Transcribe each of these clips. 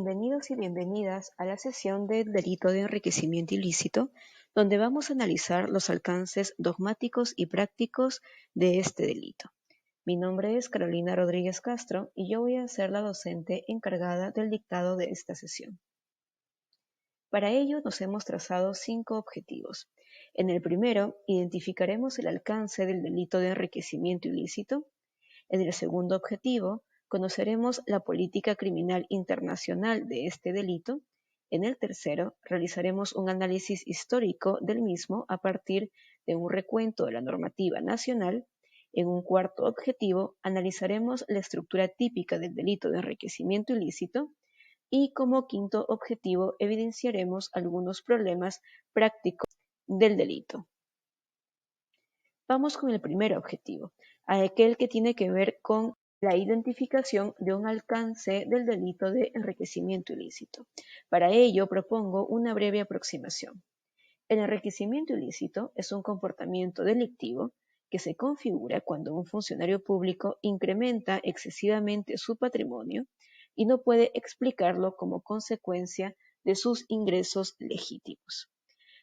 Bienvenidos y bienvenidas a la sesión del delito de enriquecimiento ilícito, donde vamos a analizar los alcances dogmáticos y prácticos de este delito. Mi nombre es Carolina Rodríguez Castro y yo voy a ser la docente encargada del dictado de esta sesión. Para ello nos hemos trazado 5 objetivos. En el primero, identificaremos el alcance del delito de enriquecimiento ilícito. En el segundo objetivo, conoceremos la política criminal internacional de este delito. En el tercero, realizaremos un análisis histórico del mismo a partir de un recuento de la normativa nacional. En un cuarto objetivo, analizaremos la estructura típica del delito de enriquecimiento ilícito. Y como quinto objetivo, evidenciaremos algunos problemas prácticos del delito. Vamos con el primer objetivo, aquel que tiene que ver con la identificación de un alcance del delito de enriquecimiento ilícito. Para ello propongo una breve aproximación. El enriquecimiento ilícito es un comportamiento delictivo que se configura cuando un funcionario público incrementa excesivamente su patrimonio y no puede explicarlo como consecuencia de sus ingresos legítimos.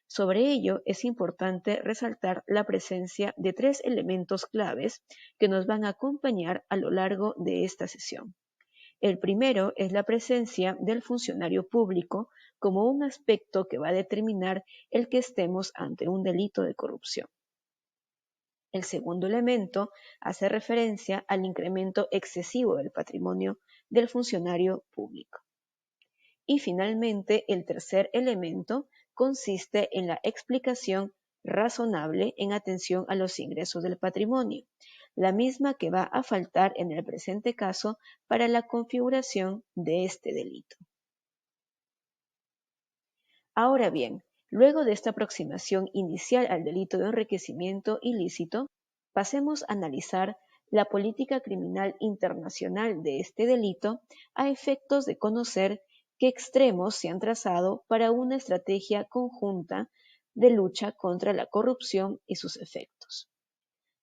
Sobre ello, es importante resaltar la presencia de 3 elementos claves que nos van a acompañar a lo largo de esta sesión. El primero es la presencia del funcionario público como un aspecto que va a determinar el que estemos ante un delito de corrupción. El segundo elemento hace referencia al incremento excesivo del patrimonio del funcionario público. Y finalmente, el tercer elemento consiste en la explicación razonable en atención a los ingresos del patrimonio, la misma que va a faltar en el presente caso para la configuración de este delito. Ahora bien, luego de esta aproximación inicial al delito de enriquecimiento ilícito, pasemos a analizar la política criminal internacional de este delito a efectos de conocer qué extremos se han trazado para una estrategia conjunta de lucha contra la corrupción y sus efectos.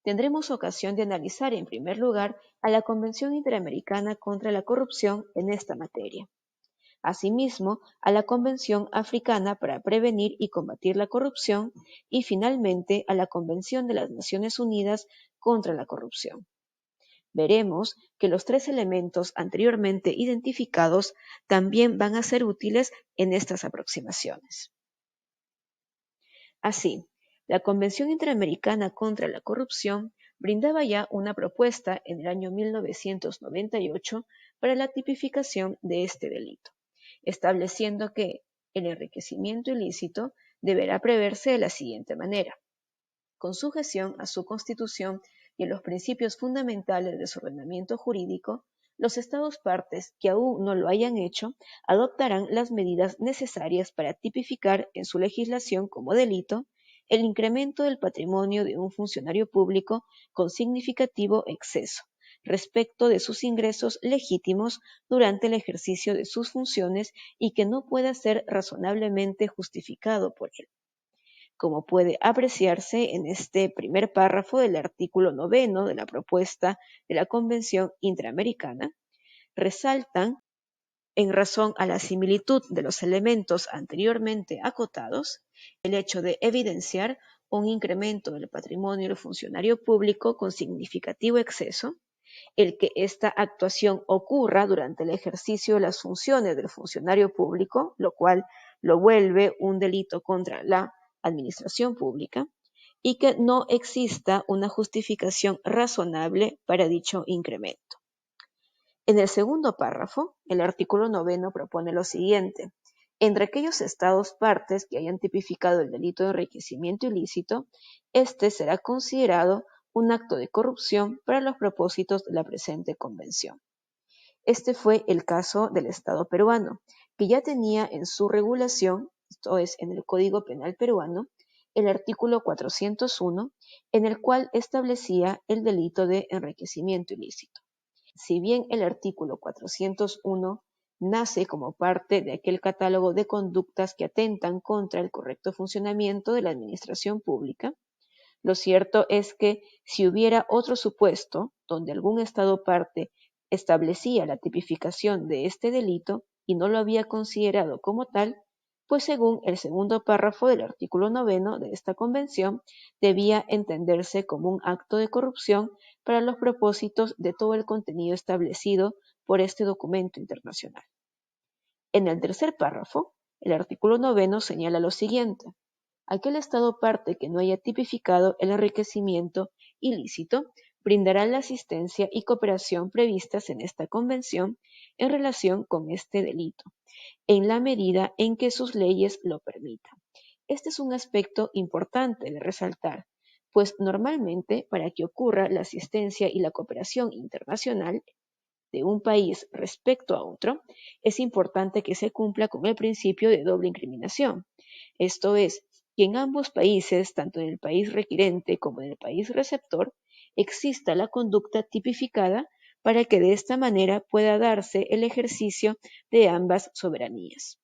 Tendremos ocasión de analizar en primer lugar a la Convención Interamericana contra la Corrupción en esta materia. Asimismo, a la Convención Africana para Prevenir y Combatir la Corrupción y finalmente a la Convención de las Naciones Unidas contra la Corrupción. Veremos que los 3 elementos anteriormente identificados también van a ser útiles en estas aproximaciones. Así, la Convención Interamericana contra la Corrupción brindaba ya una propuesta en el año 1998 para la tipificación de este delito, estableciendo que el enriquecimiento ilícito deberá preverse de la siguiente manera: con sujeción a su Constitución y a los principios fundamentales de su ordenamiento jurídico, los Estados partes que aún no lo hayan hecho adoptarán las medidas necesarias para tipificar en su legislación como delito el incremento del patrimonio de un funcionario público con significativo exceso respecto de sus ingresos legítimos durante el ejercicio de sus funciones y que no pueda ser razonablemente justificado por él. Como puede apreciarse en este primer párrafo del artículo 9 de la propuesta de la Convención Interamericana, resaltan, en razón a la similitud de los elementos anteriormente acotados, el hecho de evidenciar un incremento del patrimonio del funcionario público con significativo exceso, el que esta actuación ocurra durante el ejercicio de las funciones del funcionario público, lo cual lo vuelve un delito contra la administración pública, y que no exista una justificación razonable para dicho incremento. En el segundo párrafo, el artículo 9 propone lo siguiente: entre aquellos estados partes que hayan tipificado el delito de enriquecimiento ilícito, este será considerado un acto de corrupción para los propósitos de la presente convención. Este fue el caso del Estado peruano, que ya tenía en su regulación, esto es, en el Código Penal peruano, el artículo 401, en el cual establecía el delito de enriquecimiento ilícito. Si bien el artículo 401 nace como parte de aquel catálogo de conductas que atentan contra el correcto funcionamiento de la administración pública, lo cierto es que si hubiera otro supuesto donde algún Estado parte establecía la tipificación de este delito y no lo había considerado como tal, pues según el segundo párrafo del artículo 9 de esta convención, debía entenderse como un acto de corrupción para los propósitos de todo el contenido establecido por este documento internacional. En el tercer párrafo, el artículo 9 señala lo siguiente: aquel Estado parte que no haya tipificado el enriquecimiento ilícito brindará la asistencia y cooperación previstas en esta convención en relación con este delito, en la medida en que sus leyes lo permitan. Este es un aspecto importante de resaltar, pues normalmente para que ocurra la asistencia y la cooperación internacional de un país respecto a otro, es importante que se cumpla con el principio de doble incriminación. Esto es, que en ambos países, tanto en el país requirente como en el país receptor, exista la conducta tipificada para que de esta manera pueda darse el ejercicio de ambas soberanías.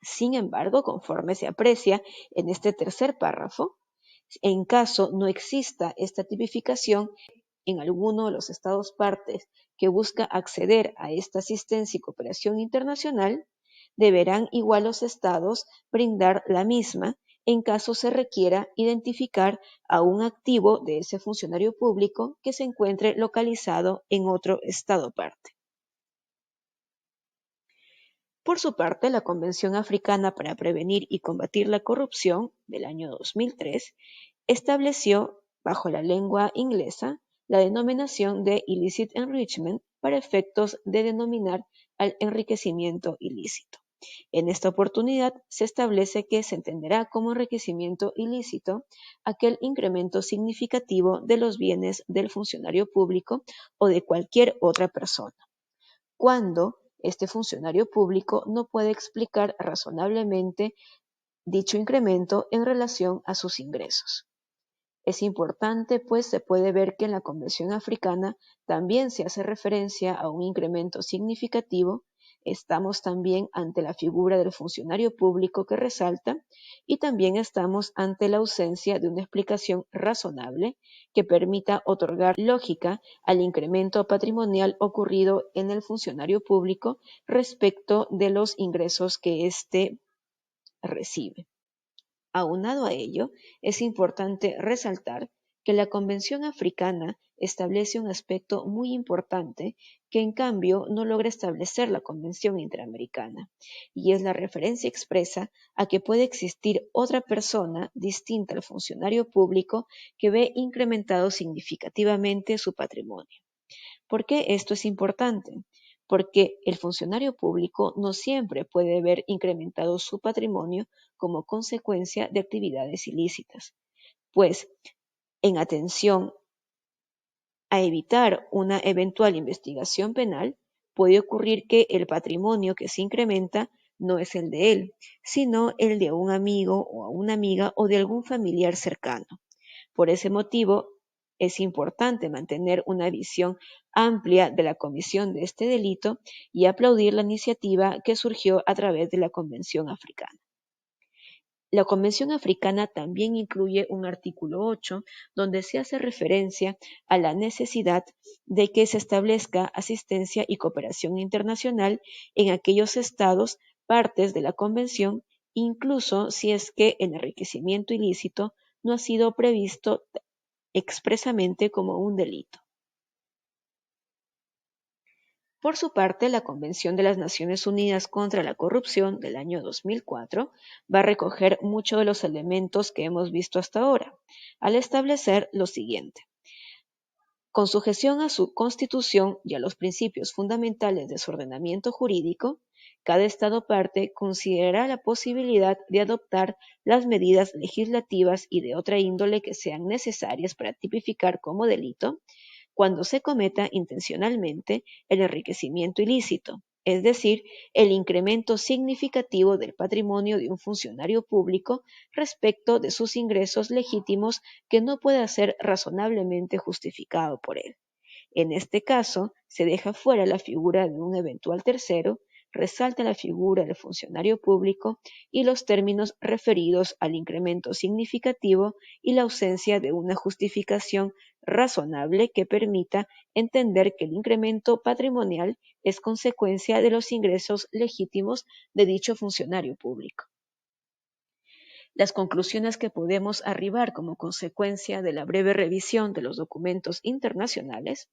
Sin embargo, conforme se aprecia en este tercer párrafo, en caso no exista esta tipificación en alguno de los Estados partes que busca acceder a esta asistencia y cooperación internacional, deberán igual los Estados brindar la misma en caso se requiera identificar a un activo de ese funcionario público que se encuentre localizado en otro Estado parte. Por su parte, la Convención Africana para Prevenir y Combatir la Corrupción del año 2003 estableció, bajo la lengua inglesa, la denominación de illicit enrichment para efectos de denominar al enriquecimiento ilícito. En esta oportunidad se establece que se entenderá como enriquecimiento ilícito aquel incremento significativo de los bienes del funcionario público o de cualquier otra persona, cuando este funcionario público no puede explicar razonablemente dicho incremento en relación a sus ingresos. Es importante, pues se puede ver que en la Convención Africana también se hace referencia a un incremento significativo. Estamos también ante la figura del funcionario público que resalta y también estamos ante la ausencia de una explicación razonable que permita otorgar lógica al incremento patrimonial ocurrido en el funcionario público respecto de los ingresos que éste recibe. Aunado a ello, es importante resaltar que la Convención Africana establece un aspecto muy importante que en cambio no logra establecer la Convención Interamericana, y es la referencia expresa a que puede existir otra persona distinta al funcionario público que ve incrementado significativamente su patrimonio. ¿Por qué esto es importante? Porque el funcionario público no siempre puede ver incrementado su patrimonio como consecuencia de actividades ilícitas, pues en atención a evitar una eventual investigación penal, puede ocurrir que el patrimonio que se incrementa no es el de él, sino el de un amigo o una amiga o de algún familiar cercano. Por ese motivo, es importante mantener una visión amplia de la comisión de este delito y aplaudir la iniciativa que surgió a través de la Convención Africana. La Convención Africana también incluye un artículo 8 donde se hace referencia a la necesidad de que se establezca asistencia y cooperación internacional en aquellos estados partes de la Convención, incluso si es que el enriquecimiento ilícito no ha sido previsto expresamente como un delito. Por su parte, la Convención de las Naciones Unidas contra la Corrupción del año 2004 va a recoger muchos de los elementos que hemos visto hasta ahora, al establecer lo siguiente. Con sujeción a su Constitución y a los principios fundamentales de su ordenamiento jurídico, cada Estado parte considerará la posibilidad de adoptar las medidas legislativas y de otra índole que sean necesarias para tipificar como delito cuando se cometa intencionalmente el enriquecimiento ilícito, es decir, el incremento significativo del patrimonio de un funcionario público respecto de sus ingresos legítimos que no pueda ser razonablemente justificado por él. En este caso, se deja fuera la figura de un eventual tercero, resalta la figura del funcionario público y los términos referidos al incremento significativo y la ausencia de una justificación razonable que permita entender que el incremento patrimonial es consecuencia de los ingresos legítimos de dicho funcionario público. Las conclusiones que podemos arribar como consecuencia de la breve revisión de los documentos internacionales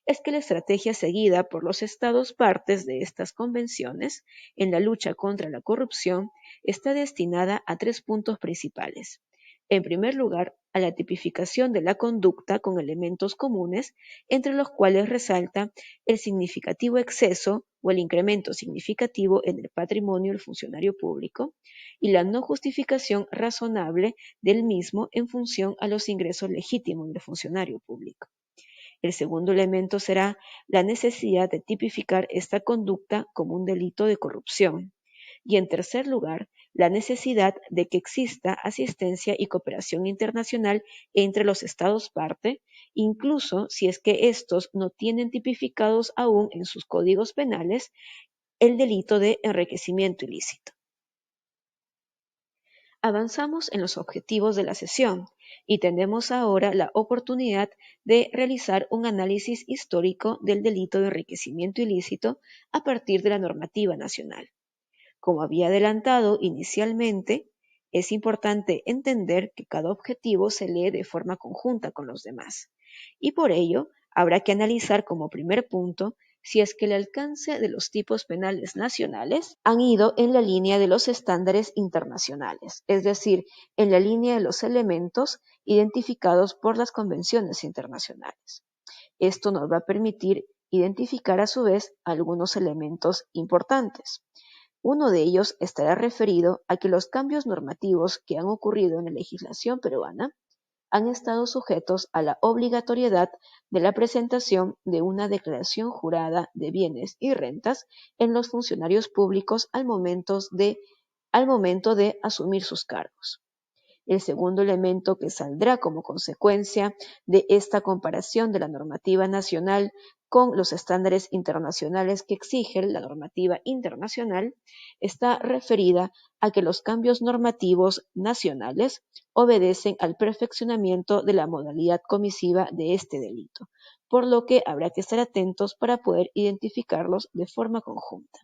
es que la estrategia seguida por los Estados partes de estas convenciones en la lucha contra la corrupción está destinada a 3 puntos principales. En primer lugar, a la tipificación de la conducta con elementos comunes, entre los cuales resalta el significativo exceso o el incremento significativo en el patrimonio del funcionario público, y la no justificación razonable del mismo en función a los ingresos legítimos del funcionario público. El segundo elemento será la necesidad de tipificar esta conducta como un delito de corrupción. Y en tercer lugar, la necesidad de que exista asistencia y cooperación internacional entre los Estados parte, incluso si es que estos no tienen tipificados aún en sus códigos penales el delito de enriquecimiento ilícito. Avanzamos en los objetivos de la sesión y tenemos ahora la oportunidad de realizar un análisis histórico del delito de enriquecimiento ilícito a partir de la normativa nacional. Como había adelantado inicialmente, es importante entender que cada objetivo se lee de forma conjunta con los demás, y por ello habrá que analizar como primer punto si es que el alcance de los tipos penales nacionales han ido en la línea de los estándares internacionales, es decir, en la línea de los elementos identificados por las convenciones internacionales. Esto nos va a permitir identificar a su vez algunos elementos importantes. Uno de ellos estará referido a que los cambios normativos que han ocurrido en la legislación peruana han estado sujetos a la obligatoriedad de la presentación de una declaración jurada de bienes y rentas en los funcionarios públicos al momento de asumir sus cargos. El segundo elemento que saldrá como consecuencia de esta comparación de la normativa nacional con los estándares internacionales que exige la normativa internacional está referida a que los cambios normativos nacionales obedecen al perfeccionamiento de la modalidad comisiva de este delito, por lo que habrá que estar atentos para poder identificarlos de forma conjunta.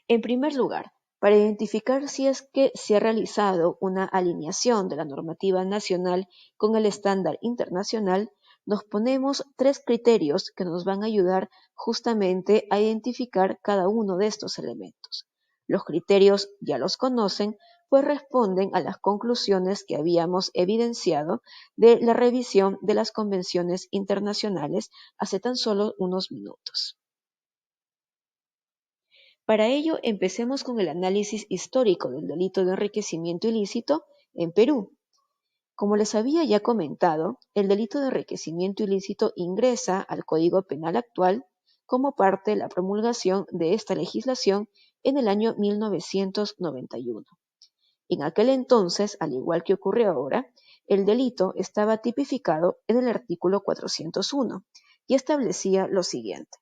En primer lugar, para identificar si es que se ha realizado una alineación de la normativa nacional con el estándar internacional, nos ponemos 3 criterios que nos van a ayudar justamente a identificar cada uno de estos elementos. Los criterios ya los conocen, pues responden a las conclusiones que habíamos evidenciado de la revisión de las convenciones internacionales hace tan solo unos minutos. Para ello, empecemos con el análisis histórico del delito de enriquecimiento ilícito en Perú. Como les había ya comentado, el delito de enriquecimiento ilícito ingresa al Código Penal actual como parte de la promulgación de esta legislación en el año 1991. En aquel entonces, al igual que ocurre ahora, el delito estaba tipificado en el artículo 401 y establecía lo siguiente.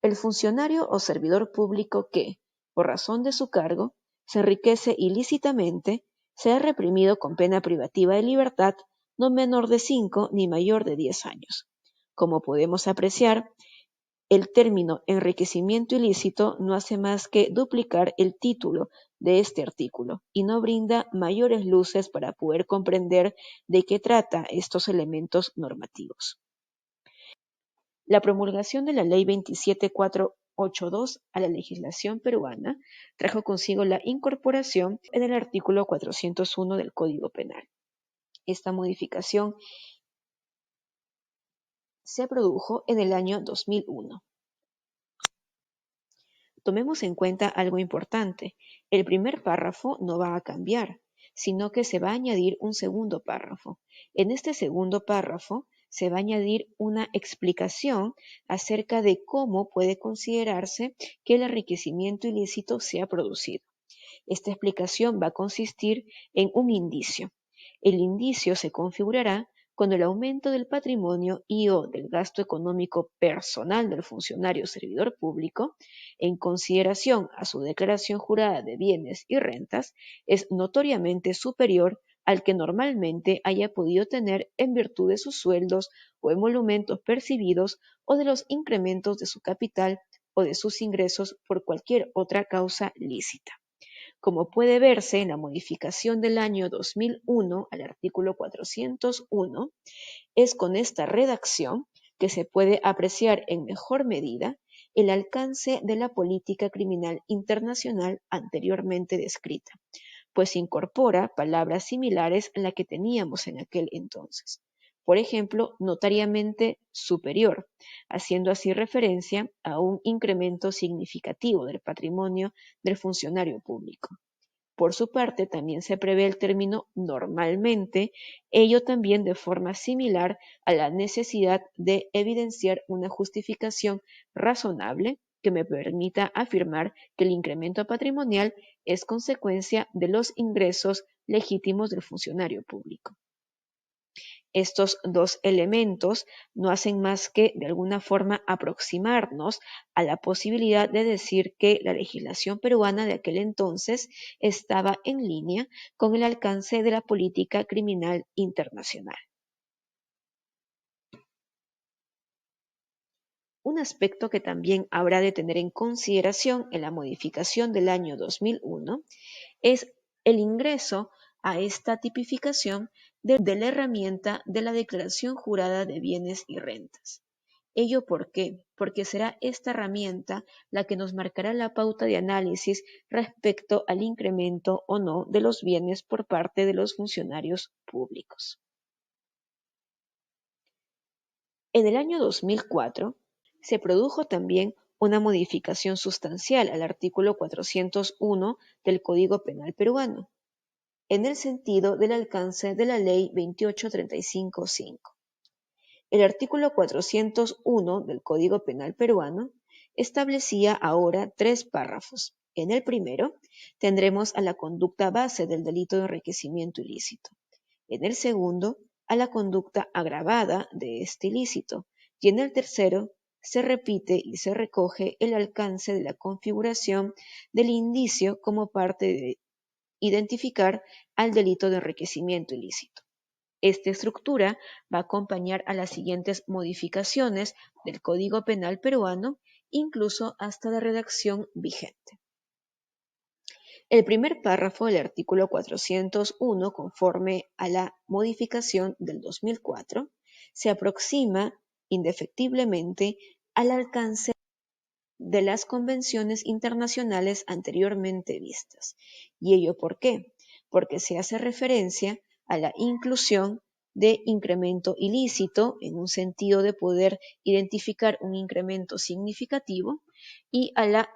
El funcionario o servidor público que, por razón de su cargo, se enriquece ilícitamente, será reprimido con pena privativa de libertad no menor de 5 ni mayor de 10 años. Como podemos apreciar, el término enriquecimiento ilícito no hace más que duplicar el título de este artículo y no brinda mayores luces para poder comprender de qué trata estos elementos normativos. La promulgación de la Ley 27482 a la legislación peruana trajo consigo la incorporación en el artículo 401 del Código Penal. Esta modificación se produjo en el año 2001. Tomemos en cuenta algo importante. El primer párrafo no va a cambiar, sino que se va a añadir un segundo párrafo. En este segundo párrafo se va a añadir una explicación acerca de cómo puede considerarse que el enriquecimiento ilícito se ha producido. Esta explicación va a consistir en un indicio. El indicio se configurará cuando el aumento del patrimonio y/o del gasto económico personal del funcionario servidor público, en consideración a su declaración jurada de bienes y rentas, es notoriamente superior al que normalmente haya podido tener en virtud de sus sueldos o emolumentos percibidos o de los incrementos de su capital o de sus ingresos por cualquier otra causa lícita. Como puede verse en la modificación del año 2001 al artículo 401, es con esta redacción que se puede apreciar en mejor medida el alcance de la política criminal internacional anteriormente descrita, pues incorpora palabras similares a la que teníamos en aquel entonces. Por ejemplo, notariamente superior, haciendo así referencia a un incremento significativo del patrimonio del funcionario público. Por su parte, también se prevé el término normalmente, ello también de forma similar a la necesidad de evidenciar una justificación razonable que me permita afirmar que el incremento patrimonial es consecuencia de los ingresos legítimos del funcionario público. Estos dos elementos no hacen más que, de alguna forma, aproximarnos a la posibilidad de decir que la legislación peruana de aquel entonces estaba en línea con el alcance de la política criminal internacional. Un aspecto que también habrá de tener en consideración en la modificación del año 2001 es el ingreso a esta tipificación de la herramienta de la declaración jurada de bienes y rentas. ¿Ello por qué? Porque será esta herramienta la que nos marcará la pauta de análisis respecto al incremento o no de los bienes por parte de los funcionarios públicos. En el año 2004 se produjo también una modificación sustancial al artículo 401 del Código Penal peruano, en el sentido del alcance de la Ley 28355. El artículo 401 del Código Penal peruano establecía ahora 3 párrafos. En el primero tendremos a la conducta base del delito de enriquecimiento ilícito. En el segundo, a la conducta agravada de este ilícito. Y en el tercero, se repite y se recoge el alcance de la configuración del indicio como parte de identificar al delito de enriquecimiento ilícito. Esta estructura va a acompañar a las siguientes modificaciones del Código Penal peruano, incluso hasta la redacción vigente. El primer párrafo del artículo 401, conforme a la modificación del 2004, se aproxima indefectiblemente al alcance de las convenciones internacionales anteriormente vistas. ¿Y ello por qué? Porque se hace referencia a la inclusión de incremento ilícito en un sentido de poder identificar un incremento significativo y a la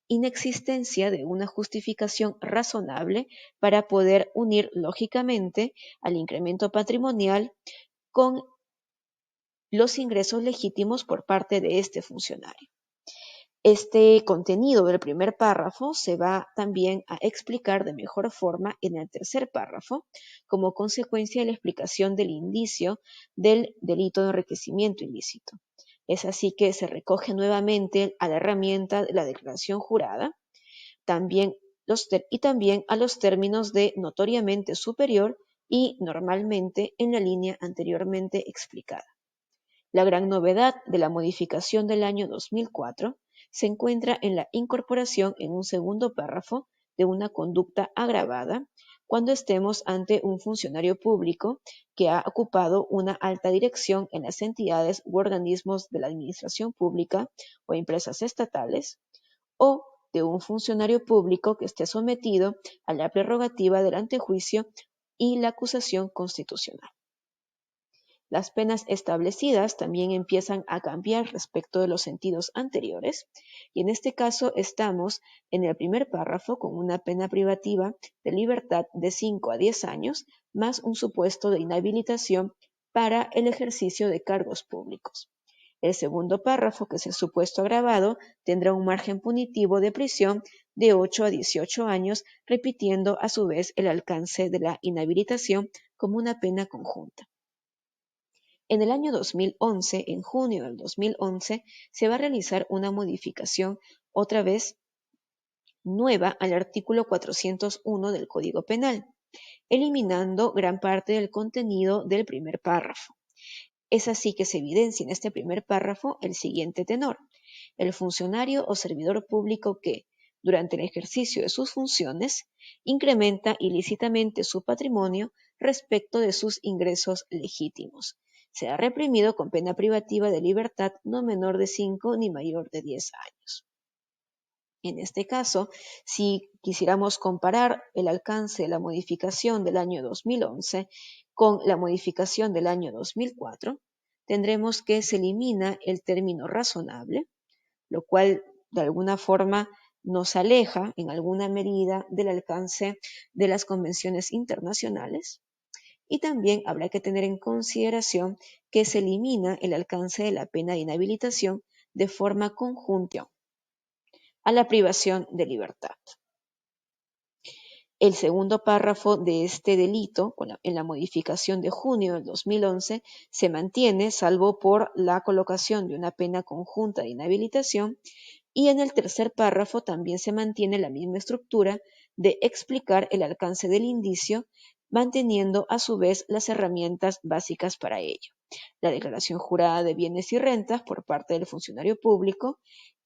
inexistencia de una justificación razonable para poder unir lógicamente al incremento patrimonial con los ingresos legítimos por parte de este funcionario. Este contenido del primer párrafo se va también a explicar de mejor forma en el tercer párrafo, como consecuencia de la explicación del indicio del delito de enriquecimiento ilícito. Es así que se recoge nuevamente a la herramienta de la declaración jurada, también a los términos de notoriamente superior y normalmente en la línea anteriormente explicada. La gran novedad de la modificación del año 2004 se encuentra en la incorporación en un segundo párrafo de una conducta agravada cuando estemos ante un funcionario público que ha ocupado una alta dirección en las entidades u organismos de la administración pública o empresas estatales, o de un funcionario público que esté sometido a la prerrogativa del antejuicio y la acusación constitucional. Las penas establecidas también empiezan a cambiar respecto de los sentidos anteriores, y en este caso estamos en el primer párrafo con una pena privativa de libertad de 5 a 10 años, más un supuesto de inhabilitación para el ejercicio de cargos públicos. El segundo párrafo, que es el supuesto agravado, tendrá un margen punitivo de prisión de 8 a 18 años, repitiendo a su vez el alcance de la inhabilitación como una pena conjunta. En el año 2011, en junio del 2011, se va a realizar una modificación otra vez nueva al artículo 401 del Código Penal. eliminando gran parte del contenido del primer párrafo. Es así que se evidencia en este primer párrafo el siguiente tenor: el funcionario o servidor público que, durante el ejercicio de sus funciones, incrementa ilícitamente su patrimonio respecto de sus ingresos legítimos, será reprimido con pena privativa de libertad no menor de 5 ni mayor de 10 años. En este caso, si quisiéramos comparar el alcance de la modificación del año 2011 con la modificación del año 2004, tendremos que se elimina el término razonable, lo cual de alguna forma nos aleja en alguna medida del alcance de las convenciones internacionales. Y también habrá que tener en consideración que se elimina el alcance de la pena de inhabilitación de forma conjunta a la privación de libertad. El segundo párrafo de este delito, en la modificación de junio del 2011, se mantiene, salvo por la colocación de una pena conjunta de inhabilitación, y en el tercer párrafo también se mantiene la misma estructura de explicar el alcance del indicio, manteniendo a su vez las herramientas básicas para ello: la declaración jurada de bienes y rentas por parte del funcionario público,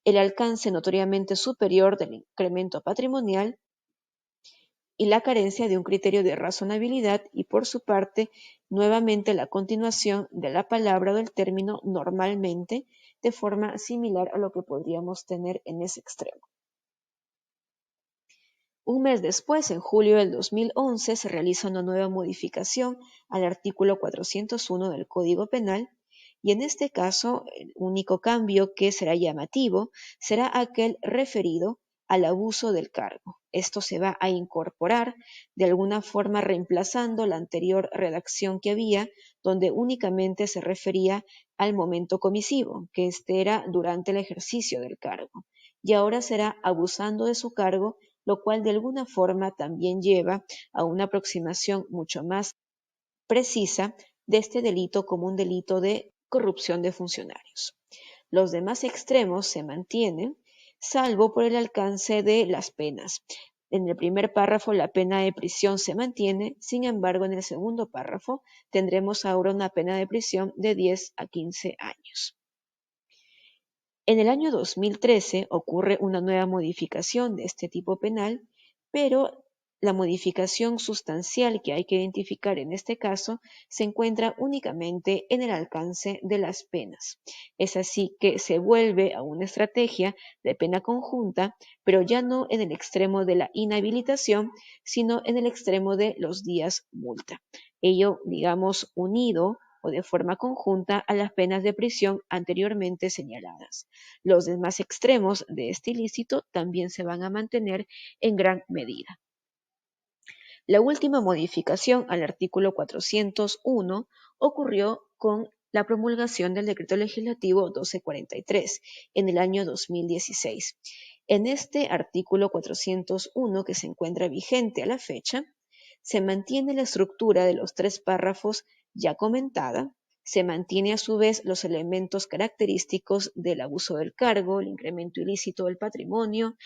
el alcance notoriamente superior del incremento patrimonial y la carencia de un criterio de razonabilidad, y por su parte, nuevamente la continuación de la palabra o del término normalmente, de forma similar a lo que podríamos tener en ese extremo. Un mes después, en julio del 2011, se realiza una nueva modificación al artículo 401 del Código Penal, y en este caso el único cambio que será llamativo será aquel referido al abuso del cargo. Esto se va a incorporar de alguna forma reemplazando la anterior redacción que había, donde únicamente se refería al momento comisivo, que este era durante el ejercicio del cargo, y ahora será abusando de su cargo, lo cual de alguna forma también lleva a una aproximación mucho más precisa de este delito como un delito de corrupción de funcionarios. Los demás extremos se mantienen, salvo por el alcance de las penas. En el primer párrafo la pena de prisión se mantiene, sin embargo en el segundo párrafo tendremos ahora una pena de prisión de 10 a 15 años. En el año 2013 ocurre una nueva modificación de este tipo penal, pero la modificación sustancial que hay que identificar en este caso se encuentra únicamente en el alcance de las penas. Es así que se vuelve a una estrategia de pena conjunta, pero ya no en el extremo de la inhabilitación, sino en el extremo de los días multa. Ello, digamos, unido o de forma conjunta a las penas de prisión anteriormente señaladas. Los demás extremos de este ilícito también se van a mantener en gran medida. La última modificación al artículo 401 ocurrió con la promulgación del Decreto Legislativo 1243 en el año 2016. En este artículo 401, que se encuentra vigente a la fecha, se mantiene la estructura de los 3 párrafos ya comentada, se mantiene a su vez los elementos característicos del abuso del cargo, el incremento ilícito del patrimonio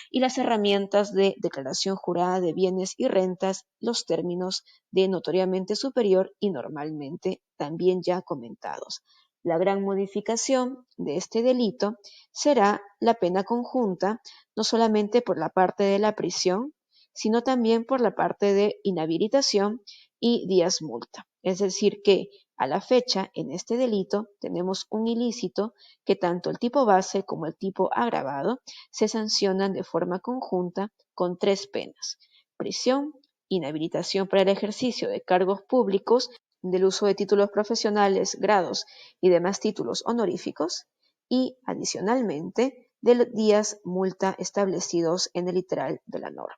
y las herramientas de declaración jurada de bienes y rentas, los términos de notoriamente superior y normalmente, también ya comentados. La gran modificación de este delito será la pena conjunta, no solamente por la parte de la prisión, sino también por la parte de inhabilitación y días multa. Es decir que a la fecha, en este delito, tenemos un ilícito que tanto el tipo base como el tipo agravado se sancionan de forma conjunta con 3 penas: prisión, inhabilitación para el ejercicio de cargos públicos, del uso de títulos profesionales, grados y demás títulos honoríficos, y adicionalmente de los días multa establecidos en el literal de la norma.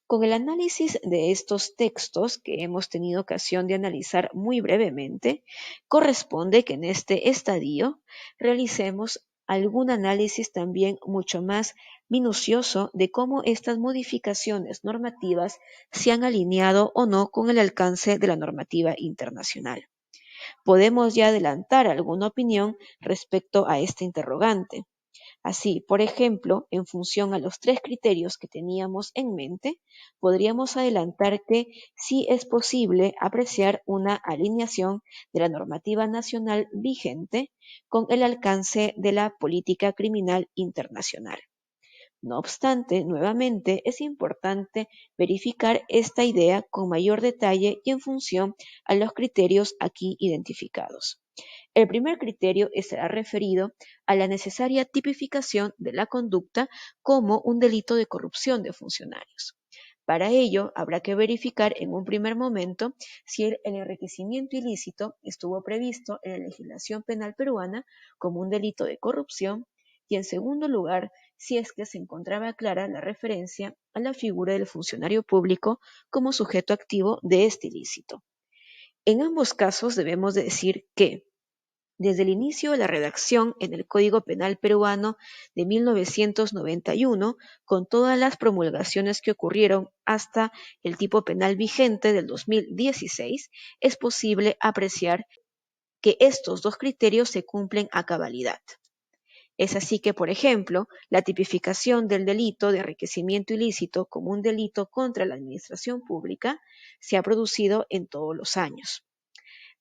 Con el análisis de estos textos, que hemos tenido ocasión de analizar muy brevemente, corresponde que en este estadio realicemos algún análisis también mucho más minucioso de cómo estas modificaciones normativas se han alineado o no con el alcance de la normativa internacional. Podemos ya adelantar alguna opinión respecto a este interrogante. Así, por ejemplo, en función a los tres criterios que teníamos en mente, podríamos adelantar que sí es posible apreciar una alineación de la normativa nacional vigente con el alcance de la política criminal internacional. No obstante, nuevamente es importante verificar esta idea con mayor detalle y en función a los criterios aquí identificados. El primer criterio estará referido a la necesaria tipificación de la conducta como un delito de corrupción de funcionarios. Para ello, habrá que verificar en un primer momento si el enriquecimiento ilícito estuvo previsto en la legislación penal peruana como un delito de corrupción y, en segundo lugar, si es que se encontraba clara la referencia a la figura del funcionario público como sujeto activo de este ilícito. En ambos casos debemos decir que desde el inicio de la redacción en el Código Penal peruano de 1991, con todas las promulgaciones que ocurrieron hasta el tipo penal vigente del 2016, es posible apreciar que estos dos criterios se cumplen a cabalidad. Es así que, por ejemplo, la tipificación del delito de enriquecimiento ilícito como un delito contra la administración pública se ha producido en todos los años.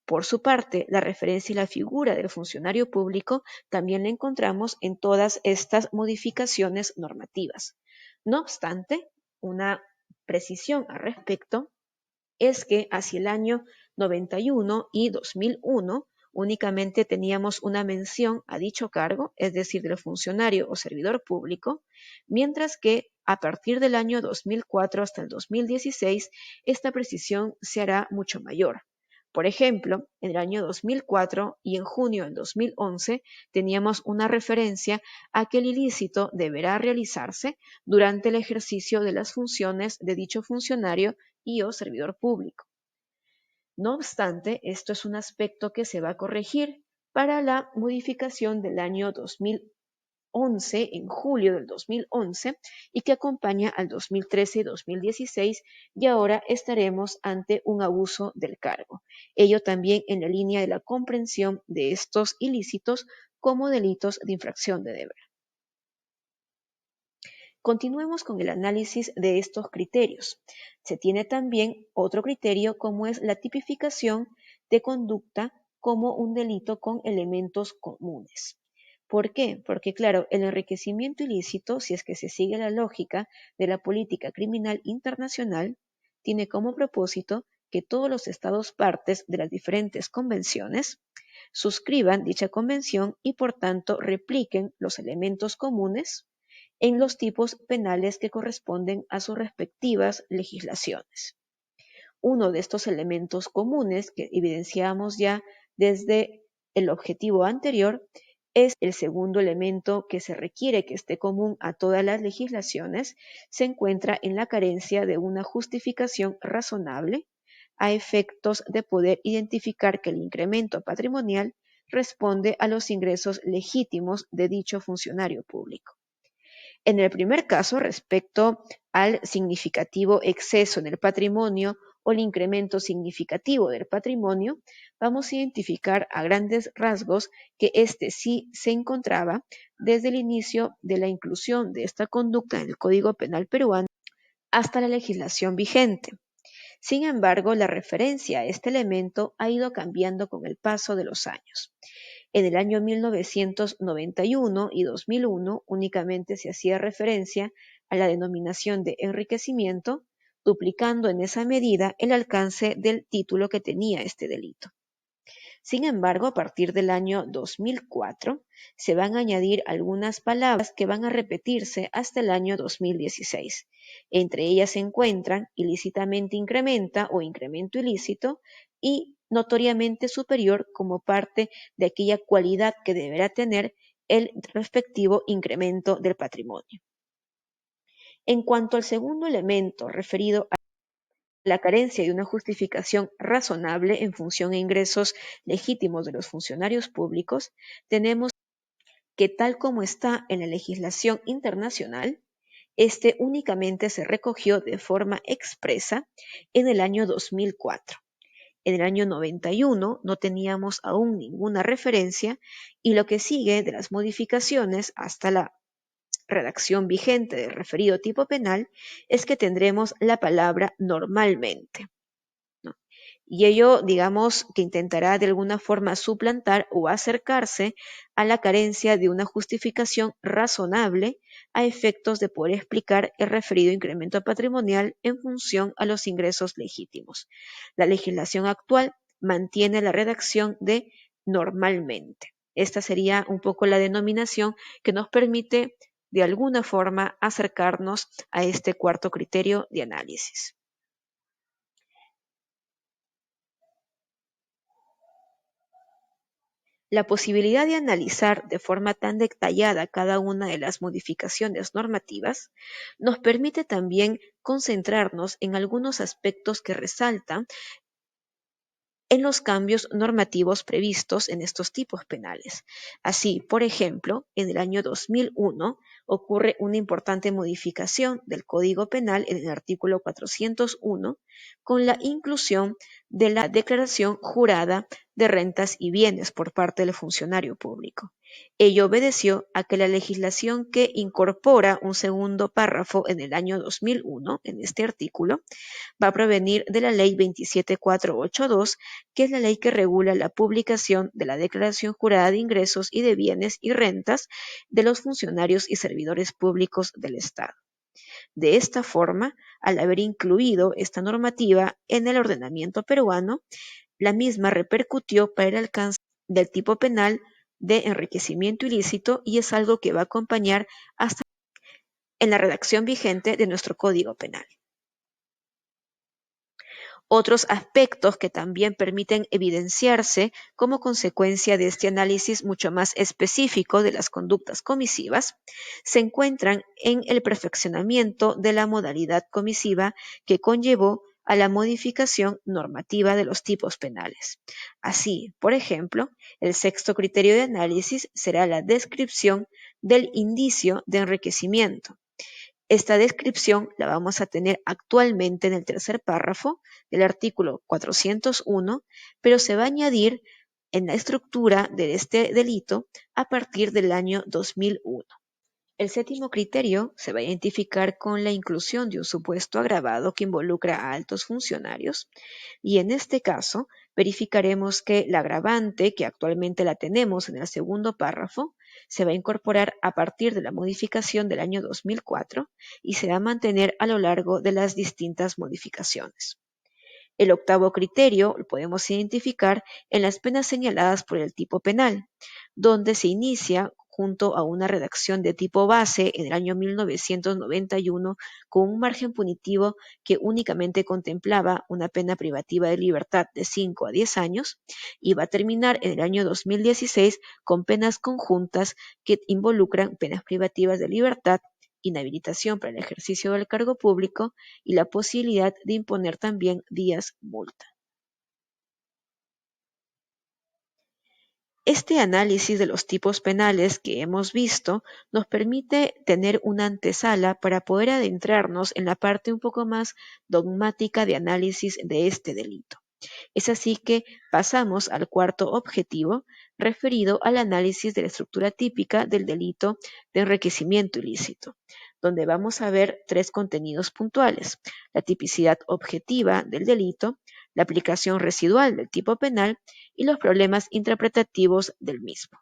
Por su parte, la referencia y la figura del funcionario público también la encontramos en todas estas modificaciones normativas. No obstante, una precisión al respecto es que hacia el año 91 y 2001 únicamente teníamos una mención a dicho cargo, es decir, del funcionario o servidor público, mientras que a partir del año 2004 hasta el 2016 esta precisión se hará mucho mayor. Por ejemplo, en el año 2004 y en junio del 2011 teníamos una referencia a que el ilícito deberá realizarse durante el ejercicio de las funciones de dicho funcionario y o servidor público. No obstante, esto es un aspecto que se va a corregir para la modificación del año 2011, en julio del 2011, y que acompaña al 2013 y 2016, y ahora estaremos ante un abuso del cargo. Ello también en la línea de la comprensión de estos ilícitos como delitos de infracción de deber. Continuemos con el análisis de estos criterios. Se tiene también otro criterio como es la tipificación de conducta como un delito con elementos comunes. ¿Por qué? Porque claro, el enriquecimiento ilícito, si es que se sigue la lógica de la política criminal internacional, tiene como propósito que todos los estados partes de las diferentes convenciones suscriban dicha convención y por tanto repliquen los elementos comunes en los tipos penales que corresponden a sus respectivas legislaciones. Uno de estos elementos comunes que evidenciamos ya desde el objetivo anterior es el segundo elemento que se requiere que esté común a todas las legislaciones, se encuentra en la carencia de una justificación razonable a efectos de poder identificar que el incremento patrimonial responde a los ingresos legítimos de dicho funcionario público. En el primer caso, respecto al significativo exceso en el patrimonio o el incremento significativo del patrimonio, vamos a identificar a grandes rasgos que este sí se encontraba desde el inicio de la inclusión de esta conducta en el Código Penal peruano hasta la legislación vigente. Sin embargo, la referencia a este elemento ha ido cambiando con el paso de los años. En el año 1991 y 2001 únicamente se hacía referencia a la denominación de enriquecimiento, duplicando en esa medida el alcance del título que tenía este delito. Sin embargo, a partir del año 2004 se van a añadir algunas palabras que van a repetirse hasta el año 2016. Entre ellas se encuentran ilícitamente incrementa o incremento ilícito y notoriamente superior como parte de aquella cualidad que deberá tener el respectivo incremento del patrimonio. En cuanto al segundo elemento referido a la carencia de una justificación razonable en función a ingresos legítimos de los funcionarios públicos, tenemos que tal como está en la legislación internacional, este únicamente se recogió de forma expresa en el año 2004. En el año 91 no teníamos aún ninguna referencia y lo que sigue de las modificaciones hasta la redacción vigente del referido tipo penal es que tendremos la palabra normalmente, ¿no? Y ello, digamos, que intentará de alguna forma suplantar o acercarse a la carencia de una justificación razonable a efectos de poder explicar el referido incremento patrimonial en función a los ingresos legítimos. La legislación actual mantiene la redacción de normalmente. Esta sería un poco la denominación que nos permite de alguna forma acercarnos a este cuarto criterio de análisis. La posibilidad de analizar de forma tan detallada cada una de las modificaciones normativas nos permite también concentrarnos en algunos aspectos que resaltan en los cambios normativos previstos en estos tipos penales. Así, por ejemplo, en el año 2001 ocurre una importante modificación del Código Penal en el artículo 401 con la inclusión de la declaración jurada de rentas y bienes por parte del funcionario público. Ello obedeció a que la legislación que incorpora un segundo párrafo en el año 2001, en este artículo, va a provenir de la Ley 27482, que es la ley que regula la publicación de la declaración jurada de ingresos y de bienes y rentas de los funcionarios y servidores públicos del Estado. De esta forma, al haber incluido esta normativa en el ordenamiento peruano, la misma repercutió para el alcance del tipo penal de enriquecimiento ilícito y es algo que va a acompañar hasta en la redacción vigente de nuestro Código Penal. Otros aspectos que también permiten evidenciarse como consecuencia de este análisis mucho más específico de las conductas comisivas se encuentran en el perfeccionamiento de la modalidad comisiva que conllevó a la modificación normativa de los tipos penales. Así, por ejemplo, el sexto criterio de análisis será la descripción del indicio de enriquecimiento. Esta descripción la vamos a tener actualmente en el tercer párrafo del artículo 401, pero se va a añadir en la estructura de este delito a partir del año 2001. El séptimo criterio se va a identificar con la inclusión de un supuesto agravado que involucra a altos funcionarios y en este caso verificaremos que la agravante, que actualmente la tenemos en el segundo párrafo, se va a incorporar a partir de la modificación del año 2004 y se va a mantener a lo largo de las distintas modificaciones. El octavo criterio lo podemos identificar en las penas señaladas por el tipo penal, donde se inicia junto a una redacción de tipo base en el año 1991 con un margen punitivo que únicamente contemplaba una pena privativa de libertad de 5 a 10 años y va a terminar en el año 2016 con penas conjuntas que involucran penas privativas de libertad, inhabilitación para el ejercicio del cargo público y la posibilidad de imponer también días multa. Este análisis de los tipos penales que hemos visto nos permite tener una antesala para poder adentrarnos en la parte un poco más dogmática de análisis de este delito. Es así que pasamos al cuarto objetivo, referido al análisis de la estructura típica del delito de enriquecimiento ilícito, donde vamos a ver tres contenidos puntuales: la tipicidad objetiva del delito, la aplicación residual del tipo penal y los problemas interpretativos del mismo.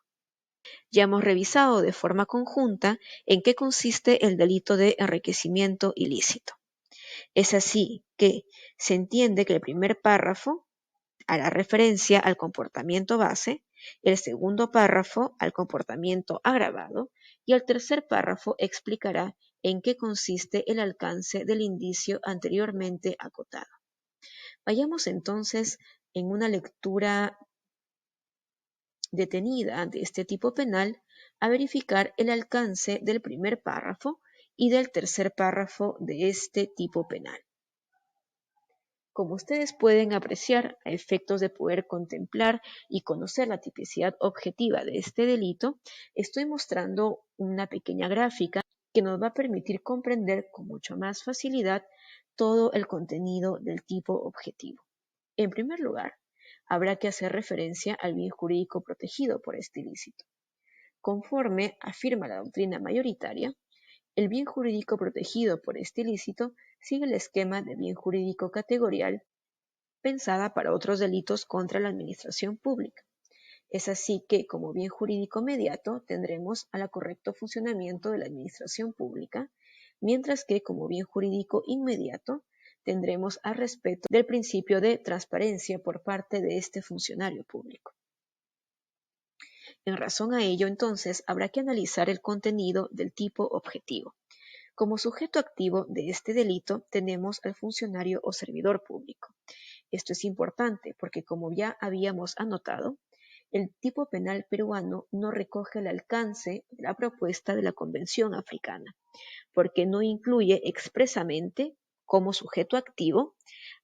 Ya hemos revisado de forma conjunta en qué consiste el delito de enriquecimiento ilícito. Es así que se entiende que el primer párrafo hará referencia al comportamiento base, el segundo párrafo al comportamiento agravado y el tercer párrafo explicará en qué consiste el alcance del indicio anteriormente acotado. Vayamos entonces en una lectura detenida de este tipo penal a verificar el alcance del primer párrafo y del tercer párrafo de este tipo penal. Como ustedes pueden apreciar, a efectos de poder contemplar y conocer la tipicidad objetiva de este delito, estoy mostrando una pequeña gráfica que nos va a permitir comprender con mucho más facilidad todo el contenido del tipo objetivo. En primer lugar, habrá que hacer referencia al bien jurídico protegido por este ilícito. Conforme afirma la doctrina mayoritaria, el bien jurídico protegido por este ilícito sigue el esquema de bien jurídico categorial pensada para otros delitos contra la administración pública. Es así que, como bien jurídico mediato, tendremos al correcto funcionamiento de la administración pública, mientras que, como bien jurídico inmediato, tendremos al respeto del principio de transparencia por parte de este funcionario público. En razón a ello, entonces, habrá que analizar el contenido del tipo objetivo. Como sujeto activo de este delito tenemos al funcionario o servidor público. Esto es importante porque, como ya habíamos anotado, el tipo penal peruano no recoge el alcance de la propuesta de la Convención Africana, porque no incluye expresamente como sujeto activo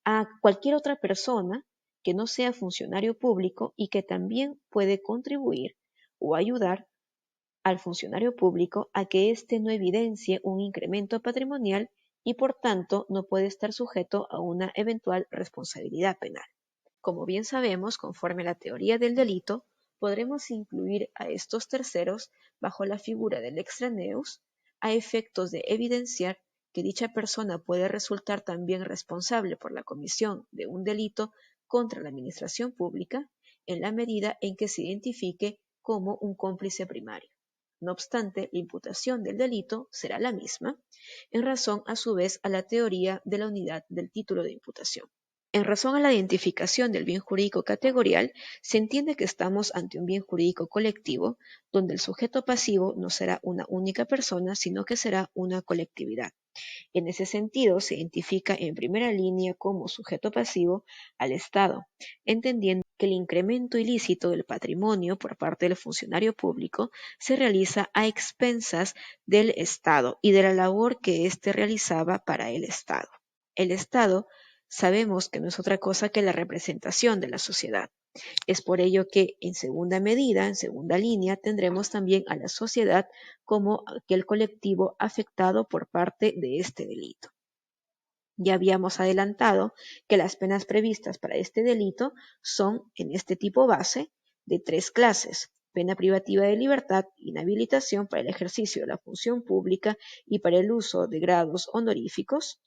a cualquier otra persona que no sea funcionario público y que también puede contribuir o ayudar al funcionario público a que éste no evidencie un incremento patrimonial y por tanto no puede estar sujeto a una eventual responsabilidad penal. Como bien sabemos, conforme a la teoría del delito, podremos incluir a estos terceros bajo la figura del extraneus a efectos de evidenciar que dicha persona puede resultar también responsable por la comisión de un delito contra la administración pública en la medida en que se identifique como un cómplice primario. No obstante, la imputación del delito será la misma, en razón a su vez a la teoría de la unidad del título de imputación. En razón a la identificación del bien jurídico categorial, se entiende que estamos ante un bien jurídico colectivo, donde el sujeto pasivo no será una única persona, sino que será una colectividad. En ese sentido, se identifica en primera línea como sujeto pasivo al Estado, entendiendo que el incremento ilícito del patrimonio por parte del funcionario público se realiza a expensas del Estado y de la labor que éste realizaba para el Estado. El Estado sabemos que no es otra cosa que la representación de la sociedad. Es por ello que, en segunda medida, en segunda línea, tendremos también a la sociedad como aquel colectivo afectado por parte de este delito. Ya habíamos adelantado que las penas previstas para este delito son, en este tipo base, de 3 clases: pena privativa de libertad, inhabilitación para el ejercicio de la función pública y para el uso de grados honoríficos,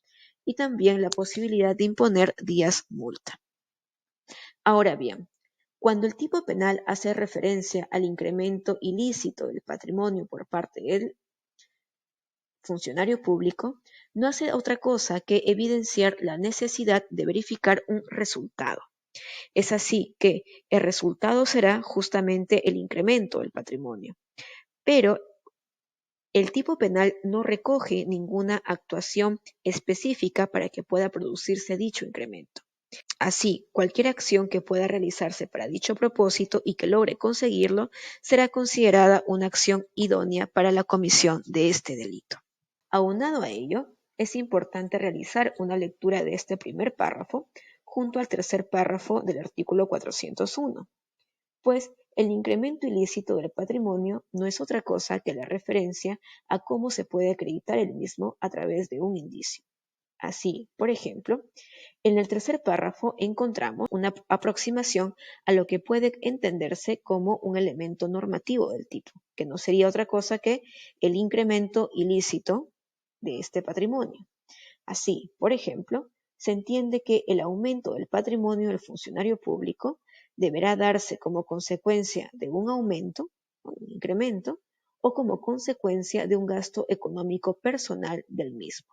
y también la posibilidad de imponer días multa. Ahora bien, cuando el tipo penal hace referencia al incremento ilícito del patrimonio por parte del funcionario público, no hace otra cosa que evidenciar la necesidad de verificar un resultado. Es así que el resultado será justamente el incremento del patrimonio. Pero el tipo penal no recoge ninguna actuación específica para que pueda producirse dicho incremento. Así, cualquier acción que pueda realizarse para dicho propósito y que logre conseguirlo será considerada una acción idónea para la comisión de este delito. Aunado a ello, es importante realizar una lectura de este primer párrafo junto al tercer párrafo del artículo 401, pues el incremento ilícito del patrimonio no es otra cosa que la referencia a cómo se puede acreditar el mismo a través de un indicio. Así, por ejemplo, en el tercer párrafo encontramos una aproximación a lo que puede entenderse como un elemento normativo del tipo, que no sería otra cosa que el incremento ilícito de este patrimonio. Así, por ejemplo, se entiende que el aumento del patrimonio del funcionario público deberá darse como consecuencia de un aumento, o un incremento, o como consecuencia de un gasto económico personal del mismo.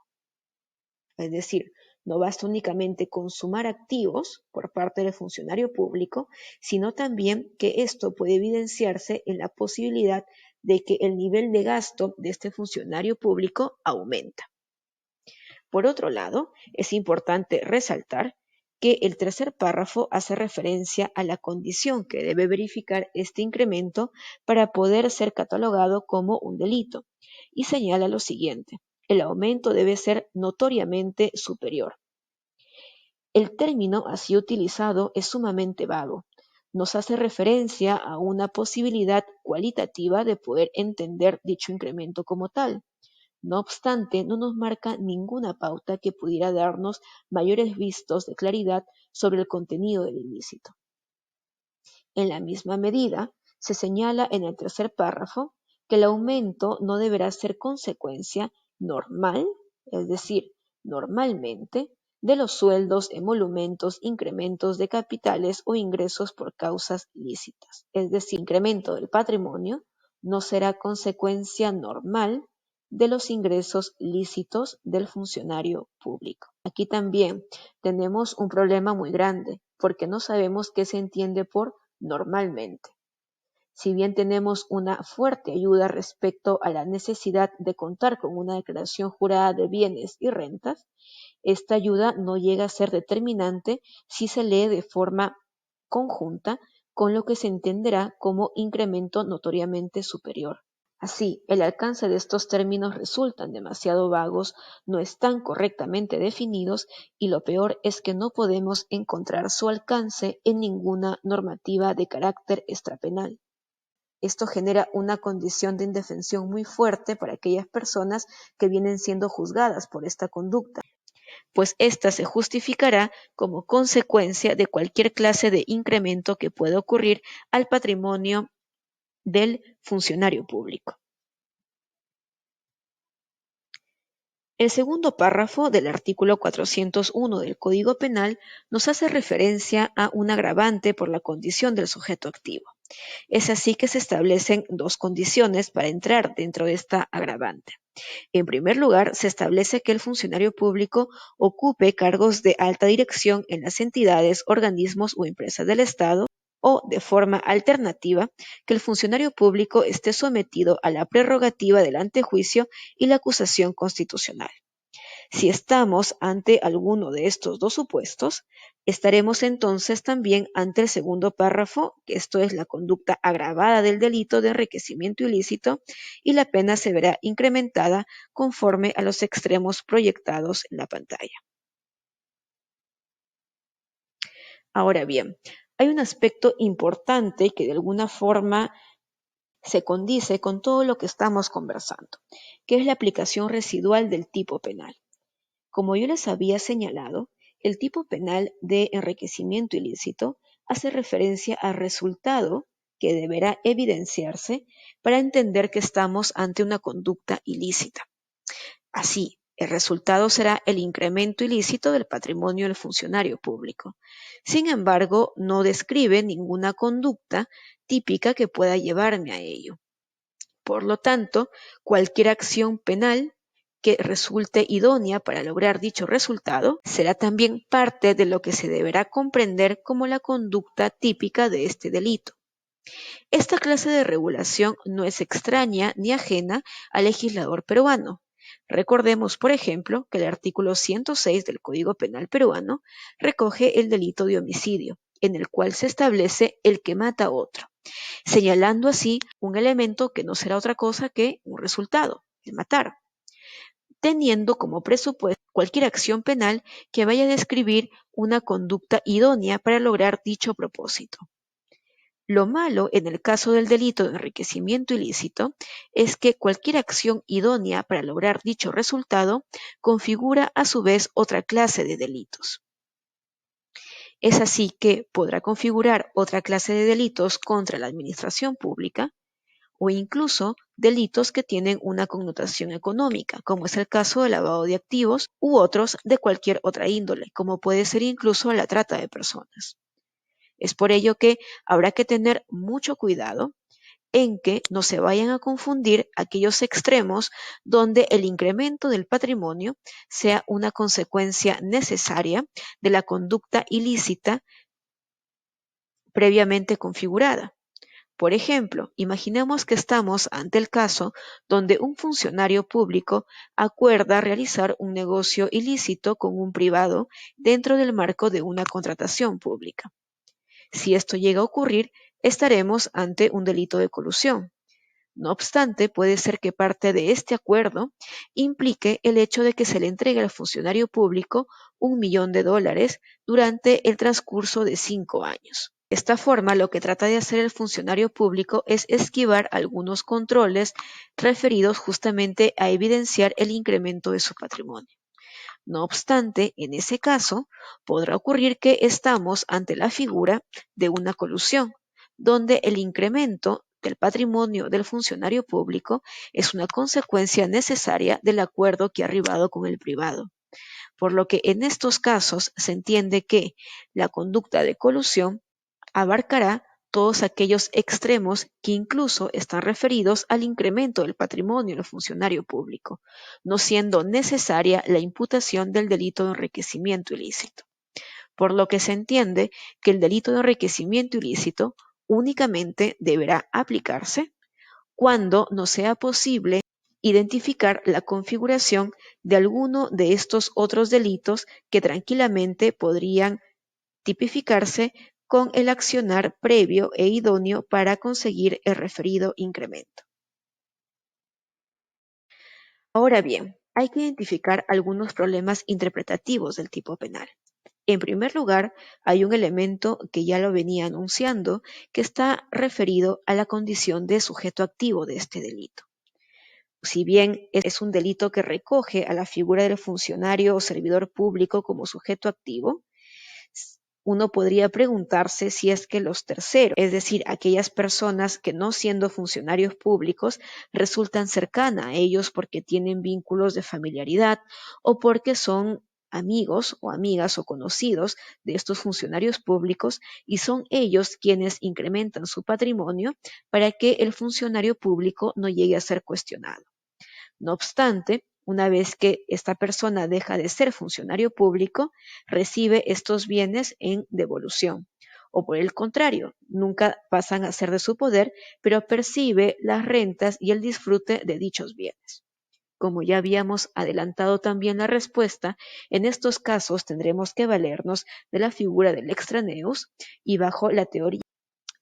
Es decir, no basta únicamente con sumar activos por parte del funcionario público, sino también que esto puede evidenciarse en la posibilidad de que el nivel de gasto de este funcionario público aumenta. Por otro lado, es importante resaltar que el tercer párrafo hace referencia a la condición que debe verificar este incremento para poder ser catalogado como un delito, y señala lo siguiente: el aumento debe ser notoriamente superior. El término así utilizado es sumamente vago. Nos hace referencia a una posibilidad cualitativa de poder entender dicho incremento como tal, No obstante, no nos marca ninguna pauta que pudiera darnos mayores vistos de claridad sobre el contenido del ilícito. En la misma medida, se señala en el tercer párrafo que el aumento no deberá ser consecuencia normal, es decir, normalmente, de los sueldos, emolumentos, incrementos de capitales o ingresos por causas lícitas. Es decir, incremento del patrimonio no será consecuencia normal de los ingresos lícitos del funcionario público. Aquí también tenemos un problema muy grande, porque no sabemos qué se entiende por normalmente. Si bien tenemos una fuerte ayuda respecto a la necesidad de contar con una declaración jurada de bienes y rentas, esta ayuda no llega a ser determinante si se lee de forma conjunta con lo que se entenderá como incremento notoriamente superior. Así, el alcance de estos términos resultan demasiado vagos, no están correctamente definidos y lo peor es que no podemos encontrar su alcance en ninguna normativa de carácter extrapenal. Esto genera una condición de indefensión muy fuerte para aquellas personas que vienen siendo juzgadas por esta conducta, pues ésta se justificará como consecuencia de cualquier clase de incremento que pueda ocurrir al patrimonio del funcionario público. El segundo párrafo del artículo 401 del Código Penal nos hace referencia a un agravante por la condición del sujeto activo. Es así que se establecen dos condiciones para entrar dentro de esta agravante. En primer lugar, se establece que el funcionario público ocupe cargos de alta dirección en las entidades, organismos o empresas del Estado, o, de forma alternativa, que el funcionario público esté sometido a la prerrogativa del antejuicio y la acusación constitucional. Si estamos ante alguno de estos dos supuestos, estaremos entonces también ante el segundo párrafo, que esto es la conducta agravada del delito de enriquecimiento ilícito, y la pena se verá incrementada conforme a los extremos proyectados en la pantalla. Ahora bien, hay un aspecto importante que de alguna forma se condice con todo lo que estamos conversando, que es la aplicación residual del tipo penal. Como yo les había señalado, el tipo penal de enriquecimiento ilícito hace referencia al resultado que deberá evidenciarse para entender que estamos ante una conducta ilícita. Así, el resultado será el incremento ilícito del patrimonio del funcionario público. Sin embargo, no describe ninguna conducta típica que pueda llevarme a ello. Por lo tanto, cualquier acción penal que resulte idónea para lograr dicho resultado será también parte de lo que se deberá comprender como la conducta típica de este delito. Esta clase de regulación no es extraña ni ajena al legislador peruano. Recordemos, por ejemplo, que el artículo 106 del Código Penal peruano recoge el delito de homicidio, en el cual se establece el que mata a otro, señalando así un elemento que no será otra cosa que un resultado, el matar, teniendo como presupuesto cualquier acción penal que vaya a describir una conducta idónea para lograr dicho propósito. Lo malo en el caso del delito de enriquecimiento ilícito es que cualquier acción idónea para lograr dicho resultado configura a su vez otra clase de delitos. Es así que podrá configurar otra clase de delitos contra la administración pública o incluso delitos que tienen una connotación económica, como es el caso del lavado de activos u otros de cualquier otra índole, como puede ser incluso la trata de personas. Es por ello que habrá que tener mucho cuidado en que no se vayan a confundir aquellos extremos donde el incremento del patrimonio sea una consecuencia necesaria de la conducta ilícita previamente configurada. Por ejemplo, imaginemos que estamos ante el caso donde un funcionario público acuerda realizar un negocio ilícito con un privado dentro del marco de una contratación pública. Si esto llega a ocurrir, estaremos ante un delito de colusión. No obstante, puede ser que parte de este acuerdo implique el hecho de que se le entregue al funcionario público $1 millón durante el transcurso de 5 años. De esta forma, lo que trata de hacer el funcionario público es esquivar algunos controles referidos justamente a evidenciar el incremento de su patrimonio. No obstante, en ese caso, podrá ocurrir que estamos ante la figura de una colusión, donde el incremento del patrimonio del funcionario público es una consecuencia necesaria del acuerdo que ha arribado con el privado. Por lo que en estos casos se entiende que la conducta de colusión abarcará todos aquellos extremos que incluso están referidos al incremento del patrimonio del funcionario público, no siendo necesaria la imputación del delito de enriquecimiento ilícito. Por lo que se entiende que el delito de enriquecimiento ilícito únicamente deberá aplicarse cuando no sea posible identificar la configuración de alguno de estos otros delitos que tranquilamente podrían tipificarse con el accionar previo e idóneo para conseguir el referido incremento. Ahora bien, hay que identificar algunos problemas interpretativos del tipo penal. En primer lugar, hay un elemento que ya lo venía anunciando, que está referido a la condición de sujeto activo de este delito. Si bien es un delito que recoge a la figura del funcionario o servidor público como sujeto activo, uno podría preguntarse si es que los terceros, es decir, aquellas personas que no siendo funcionarios públicos resultan cercanas a ellos porque tienen vínculos de familiaridad o porque son amigos o amigas o conocidos de estos funcionarios públicos y son ellos quienes incrementan su patrimonio para que el funcionario público no llegue a ser cuestionado. No obstante, una vez que esta persona deja de ser funcionario público, recibe estos bienes en devolución. O por el contrario, nunca pasan a ser de su poder, pero percibe las rentas y el disfrute de dichos bienes. Como ya habíamos adelantado también la respuesta, en estos casos tendremos que valernos de la figura del extraneus y bajo la teoría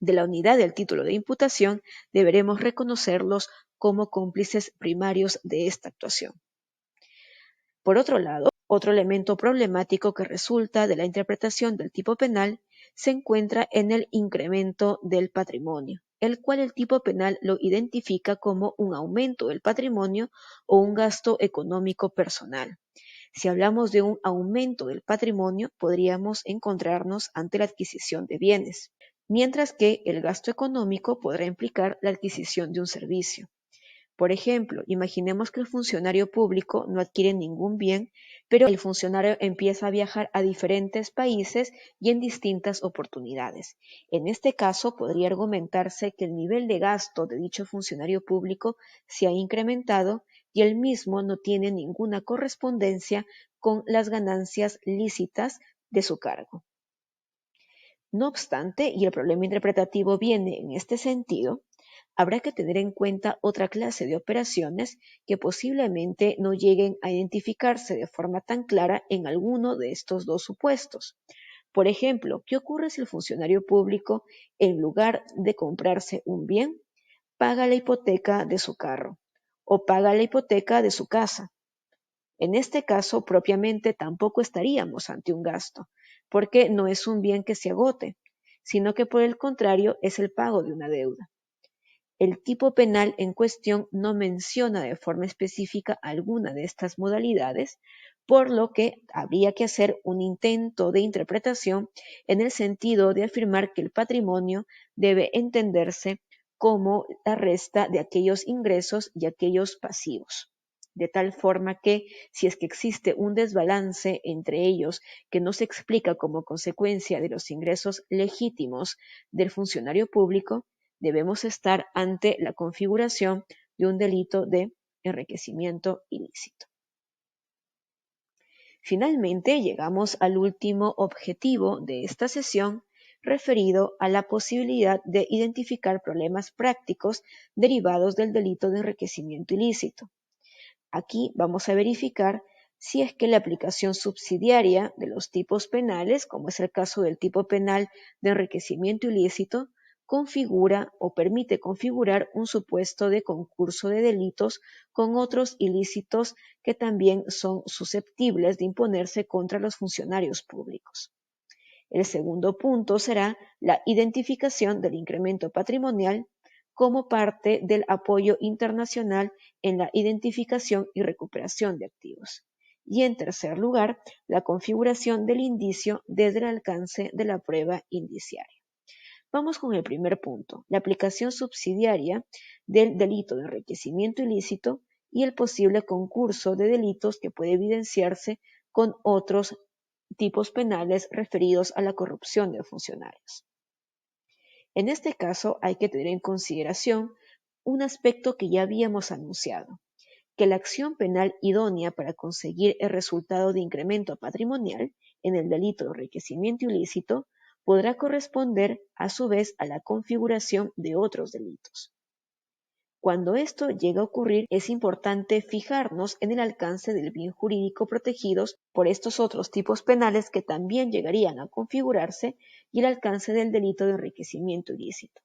de la unidad del título de imputación, deberemos reconocerlos como cómplices primarios de esta actuación. Por otro lado, otro elemento problemático que resulta de la interpretación del tipo penal se encuentra en el incremento del patrimonio, el cual el tipo penal lo identifica como un aumento del patrimonio o un gasto económico personal. Si hablamos de un aumento del patrimonio, podríamos encontrarnos ante la adquisición de bienes, mientras que el gasto económico podrá implicar la adquisición de un servicio. Por ejemplo, imaginemos que el funcionario público no adquiere ningún bien, pero el funcionario empieza a viajar a diferentes países y en distintas oportunidades. En este caso, podría argumentarse que el nivel de gasto de dicho funcionario público se ha incrementado y el mismo no tiene ninguna correspondencia con las ganancias lícitas de su cargo. No obstante, y el problema interpretativo viene en este sentido, habrá que tener en cuenta otra clase de operaciones que posiblemente no lleguen a identificarse de forma tan clara en alguno de estos dos supuestos. Por ejemplo, ¿qué ocurre si el funcionario público, en lugar de comprarse un bien, paga la hipoteca de su carro o paga la hipoteca de su casa? En este caso, propiamente tampoco estaríamos ante un gasto, porque no es un bien que se agote, sino que por el contrario es el pago de una deuda. El tipo penal en cuestión no menciona de forma específica alguna de estas modalidades, por lo que habría que hacer un intento de interpretación en el sentido de afirmar que el patrimonio debe entenderse como la resta de aquellos ingresos y aquellos pasivos. De tal forma que, si es que existe un desbalance entre ellos que no se explica como consecuencia de los ingresos legítimos del funcionario público, debemos estar ante la configuración de un delito de enriquecimiento ilícito. Finalmente, llegamos al último objetivo de esta sesión, referido a la posibilidad de identificar problemas prácticos derivados del delito de enriquecimiento ilícito. Aquí vamos a verificar si es que la aplicación subsidiaria de los tipos penales, como es el caso del tipo penal de enriquecimiento ilícito, configura o permite configurar un supuesto de concurso de delitos con otros ilícitos que también son susceptibles de imponerse contra los funcionarios públicos. El segundo punto será la identificación del incremento patrimonial como parte del apoyo internacional en la identificación y recuperación de activos. Y en tercer lugar, la configuración del indicio desde el alcance de la prueba indiciaria. Vamos con el primer punto, la aplicación subsidiaria del delito de enriquecimiento ilícito y el posible concurso de delitos que puede evidenciarse con otros tipos penales referidos a la corrupción de funcionarios. En este caso hay que tener en consideración un aspecto que ya habíamos anunciado, que la acción penal idónea para conseguir el resultado de incremento patrimonial en el delito de enriquecimiento ilícito podrá corresponder a su vez a la configuración de otros delitos. Cuando esto llega a ocurrir, es importante fijarnos en el alcance del bien jurídico protegidos por estos otros tipos penales que también llegarían a configurarse y el alcance del delito de enriquecimiento ilícito.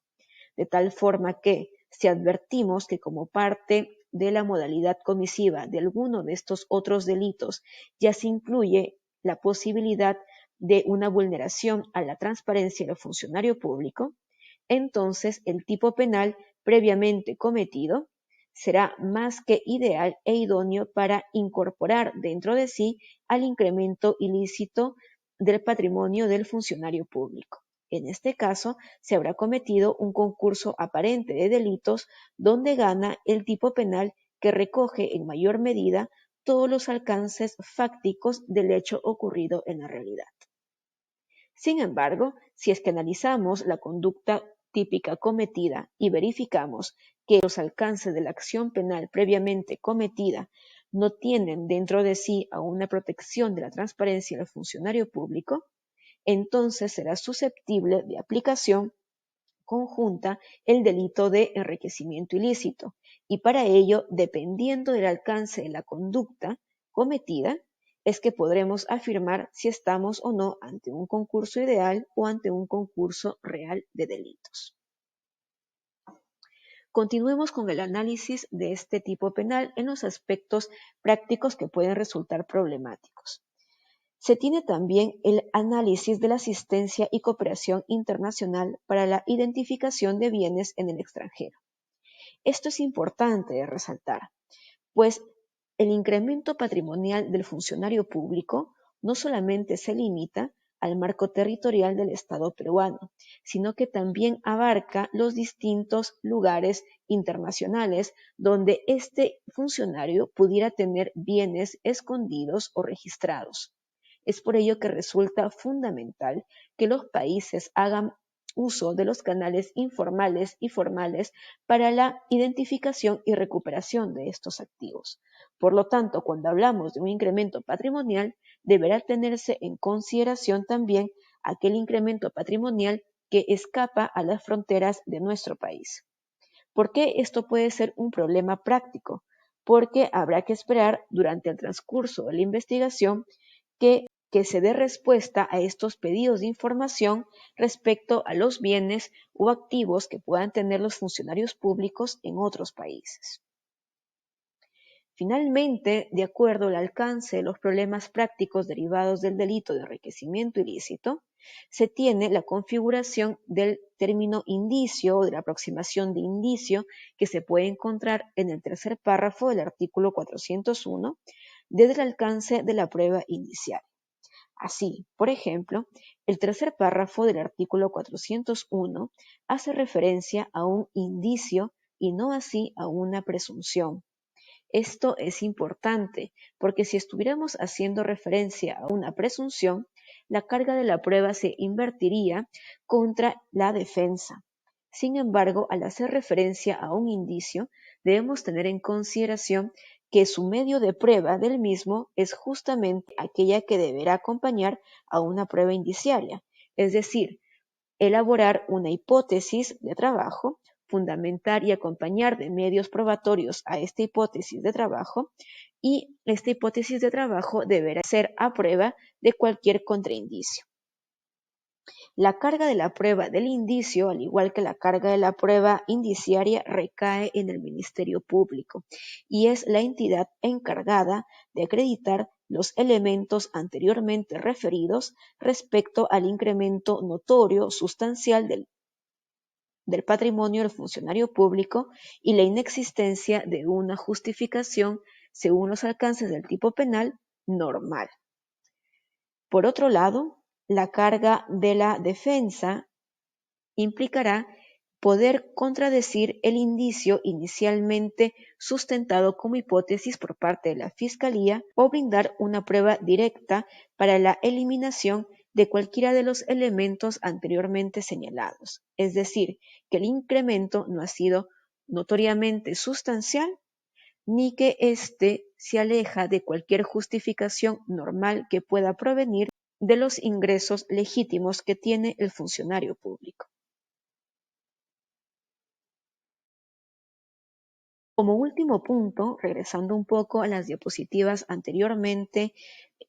De tal forma que, si advertimos que como parte de la modalidad comisiva de alguno de estos otros delitos ya se incluye la posibilidad de una vulneración a la transparencia del funcionario público, entonces el tipo penal previamente cometido será más que ideal e idóneo para incorporar dentro de sí al incremento ilícito del patrimonio del funcionario público. En este caso, se habrá cometido un concurso aparente de delitos donde gana el tipo penal que recoge en mayor medida todos los alcances fácticos del hecho ocurrido en la realidad. Sin embargo, si es que analizamos la conducta típica cometida y verificamos que los alcances de la acción penal previamente cometida no tienen dentro de sí a una protección de la transparencia del funcionario público, entonces será susceptible de aplicación conjunta el delito de enriquecimiento ilícito, y para ello, dependiendo del alcance de la conducta cometida, es que podremos afirmar si estamos o no ante un concurso ideal o ante un concurso real de delitos. Continuemos con el análisis de este tipo penal en los aspectos prácticos que pueden resultar problemáticos. Se tiene también el análisis de la asistencia y cooperación internacional para la identificación de bienes en el extranjero. Esto es importante de resaltar, pues el incremento patrimonial del funcionario público no solamente se limita al marco territorial del Estado peruano, sino que también abarca los distintos lugares internacionales donde este funcionario pudiera tener bienes escondidos o registrados. Es por ello que resulta fundamental que los países hagan uso de los canales informales y formales para la identificación y recuperación de estos activos. Por lo tanto, cuando hablamos de un incremento patrimonial, deberá tenerse en consideración también aquel incremento patrimonial que escapa a las fronteras de nuestro país. ¿Por qué esto puede ser un problema práctico? Porque habrá que esperar durante el transcurso de la investigación que se dé respuesta a estos pedidos de información respecto a los bienes o activos que puedan tener los funcionarios públicos en otros países. Finalmente, de acuerdo al alcance de los problemas prácticos derivados del delito de enriquecimiento ilícito, se tiene la configuración del término indicio o de la aproximación de indicio que se puede encontrar en el tercer párrafo del artículo 401 desde el alcance de la prueba indiciaria. Así, por ejemplo, el tercer párrafo del artículo 401 hace referencia a un indicio y no así a una presunción. Esto es importante porque si estuviéramos haciendo referencia a una presunción, la carga de la prueba se invertiría contra la defensa. Sin embargo, al hacer referencia a un indicio, debemos tener en consideración que su medio de prueba del mismo es justamente aquella que deberá acompañar a una prueba indiciaria, es decir, elaborar una hipótesis de trabajo, fundamentar y acompañar de medios probatorios a esta hipótesis de trabajo, y esta hipótesis de trabajo deberá ser a prueba de cualquier contraindicio. La carga de la prueba del indicio, al igual que la carga de la prueba indiciaria, recae en el Ministerio Público y es la entidad encargada de acreditar los elementos anteriormente referidos respecto al incremento notorio sustancial del patrimonio del funcionario público y la inexistencia de una justificación según los alcances del tipo penal normal. Por otro lado, la carga de la defensa implicará poder contradecir el indicio inicialmente sustentado como hipótesis por parte de la Fiscalía o brindar una prueba directa para la eliminación de cualquiera de los elementos anteriormente señalados, es decir, que el incremento no ha sido notoriamente sustancial ni que éste se aleja de cualquier justificación normal que pueda provenir de los ingresos legítimos que tiene el funcionario público. Como último punto, regresando un poco a las diapositivas anteriormente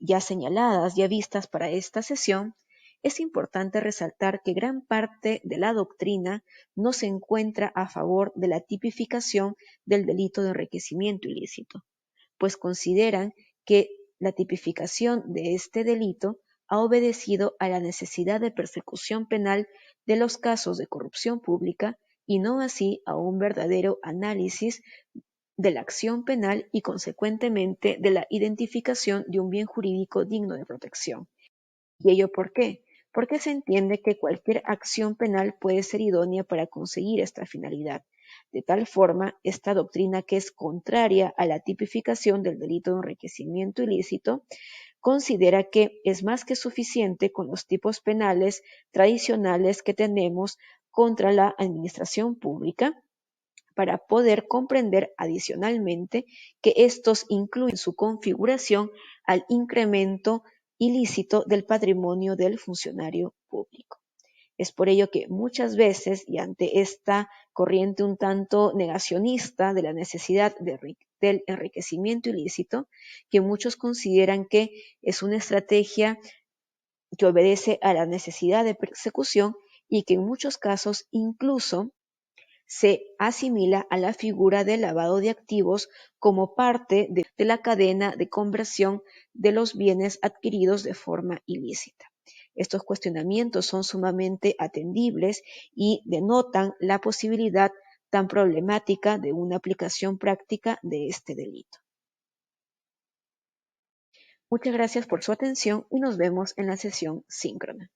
ya señaladas, ya vistas para esta sesión, es importante resaltar que gran parte de la doctrina no se encuentra a favor de la tipificación del delito de enriquecimiento ilícito, pues consideran que la tipificación de este delito ha obedecido a la necesidad de persecución penal de los casos de corrupción pública y no así a un verdadero análisis de la acción penal y consecuentemente de la identificación de un bien jurídico digno de protección. ¿Y ello por qué? Porque se entiende que cualquier acción penal puede ser idónea para conseguir esta finalidad. De tal forma, esta doctrina, que es contraria a la tipificación del delito de enriquecimiento ilícito, considera que es más que suficiente con los tipos penales tradicionales que tenemos contra la administración pública para poder comprender adicionalmente que estos incluyen su configuración al incremento ilícito del patrimonio del funcionario público. Es por ello que muchas veces, y ante esta corriente un tanto negacionista de la necesidad del enriquecimiento ilícito, que muchos consideran que es una estrategia que obedece a la necesidad de persecución y que en muchos casos incluso se asimila a la figura del lavado de activos como parte de la cadena de conversión de los bienes adquiridos de forma ilícita. Estos cuestionamientos son sumamente atendibles y denotan la posibilidad tan problemática de una aplicación práctica de este delito. Muchas gracias por su atención y nos vemos en la sesión síncrona.